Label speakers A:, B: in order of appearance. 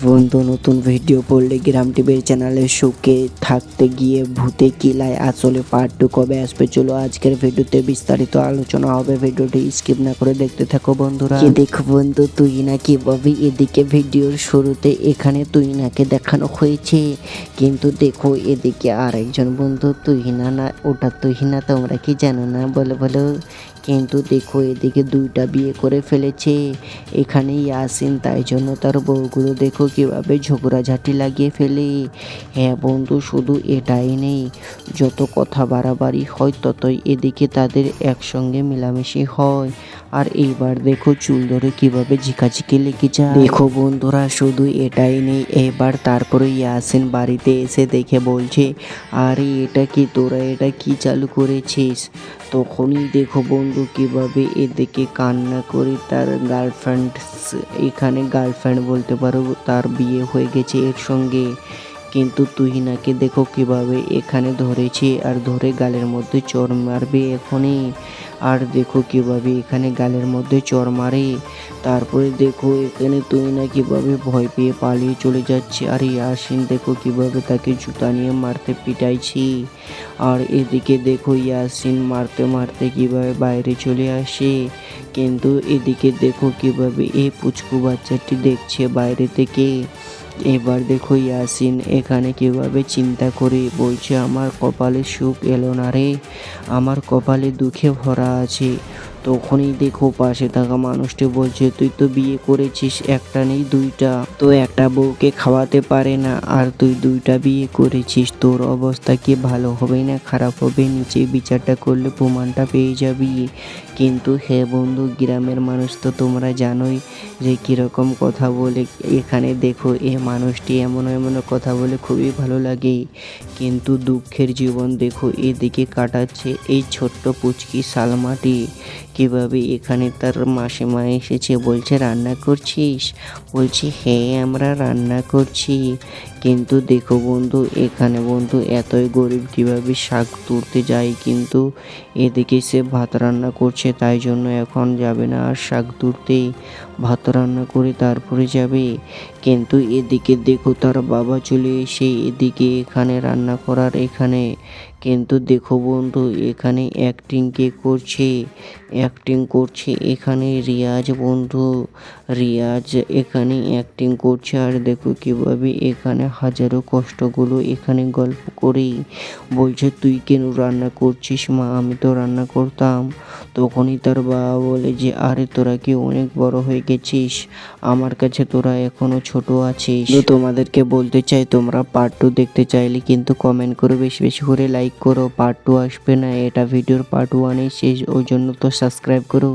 A: বন্ধু, নতুন ভিডিও পড়লে গ্রাম টিভির চ্যানেলে সুখে থাকতে গিয়ে ভূতে কিলায় আসলে পার্ট 2 কবে আসবে? চলো আজকের ভিডিওতে বিস্তারিত আলোচনা হবে। ভিডিওটি স্কিপ না করে দেখতে থাকো বন্ধুরা। কি দেখো বন্ধু, তুহিনা কিভাবে এদিকে ভিডিওর শুরুতে এখানে তুহিনাকে দেখানো হয়েছে, কিন্তু দেখো এদিকে আরেকজন বন্ধু তুহিনা না, ওটা তুহিনা তোমরা কি জানো না? বলে বলো। কিন্তু দেখো এদিকে দুইটা বিয়ে করে ফেলেছে এখানে ইয়াসিন, তাই জন্য তার বউগুলো দেখো কিভাবে ঝগড়াঝাটি লাগিয়ে ফেলে। হ্যাঁ বন্ধু, শুধু এটাই নেই, যত কথা বাড়াবাড়ি হয় ততই এদিকে তাদের একসঙ্গে মেলামেশি হয়। আর এইবার দেখো চুল ধরে কিভাবে ঝিকাঝিকি লেগে যায়। দেখো বন্ধুরা, শুধু এটাই নেই, এবার তারপরে ইয়াসিন বাড়িতে এসে দেখে বলছে, আরে এটা কি, তোরা এটা কি চালু করেছিস? তখনই দেখো বন্ধু কিভাবে এদিকে কান্না করে তার গার্লফ্রেন্ড, এখানে গার্লফ্রেন্ড বলতে পারো, তার বিয়ে হয়ে গেছে এর সঙ্গে। কিন্তু তুহিনাকে দেখো কিভাবে এখানে ধরেছে আর ধরে গালের মধ্যে চড় মারবে এখনই। আর দেখো কিভাবে এখানে গালের মধ্যে চড় মারে। তারপরে দেখো এখানে তুহিনা কিভাবে ভয় পেয়ে পালিয়ে চলে যাচ্ছে, আর ইয়াসিন দেখো কিভাবে তাকে জুতা নিয়ে মারতে পিটাইছি। আর এদিকে দেখো ইয়াসিন মারতে মারতে কিভাবে বাইরে চলে আসে। কিন্তু এদিকে দেখো কিভাবে এই পুচকু বাচ্চাটি দেখছে বাইরে থেকে। এবার দেখো ইয়াসিন এখানে কিভাবে চিন্তা করে বলছে, আমার কপালে সুখ এলো না রে, আমার কপালে দুঃখে ভরা আছে। তখনই দেখো পাশে থাকা মানুষটি বলছে, তুই তো বিয়ে করেছিস, একটা নেই দুইটা, তো একটা বউকে খাওয়াতে পারে না, আর তুই দুইটা বিয়ে করেছিস, তোর অবস্থা কি ভালো হবে না খারাপ হবে? নিচে বিচারটা করলে প্রমাণটা পেয়ে যাবি। কিন্তু হে বন্ধু, গ্রামের মানুষ তো তোমরা জানোই যে কীরকম কথা বলে। এখানে দেখো এই মানুষটি এমন এমন কথা বলে খুবই ভালো লাগে, কিন্তু দুঃখের জীবন দেখো এদিকে কাটাচ্ছে এই ছোট্ট পুচকি সালমাটি। কিভাবে এখানে তার মাসিমা এসেছে, বলছে রান্না করছিস? বলছি হ্যাঁ আমরা রান্না করছি। কিন্তু দেখো বন্ধু, এখানে বন্ধু এতই গরিব কিভাবে শাক তুলতে যায়, কিন্তু এদিকে সে ভাত রান্না করছে, তাই জন্য এখন যাবে না আর শাক তুলতে, ভাত রান্না করে তারপরে যাবে। কিন্তু এদিকে দেখো তার বাবা চলে এসে এদিকে এখানে রান্না করার এখানে। কিন্তু দেখো বন্ধু, এখানে অ্যাক্টিং কে করছে? অ্যাক্টিং করছে এখানে রিয়াজ বন্ধু। রিয়াজ এখানে অ্যাক্টিং করছে, আর দেখো কিভাবে এখানে হাজারো কষ্টগুলো এখানে গল্প করে বলছে, তুই কেন রান্না করছিস মা, আমি তো রান্না করতাম। তখনই তার বাবা বলে যে, আরে তোরা কি অনেক বড় হয়ে গেছিস, আমার কাছে তোরা এখনো ছোট আছিস। তো তোমাদেরকে বলতে চাই, তোমরা পার্ট 2 দেখতে চাইলে কিন্তু কমেন্ট করো, বেশি বেশি করে লাইক করো। পার্ট 2 আসবে না, এটা ভিডিওর পার্ট 1 শেষ, ওই জন্য তো সাবস্ক্রাইব করো।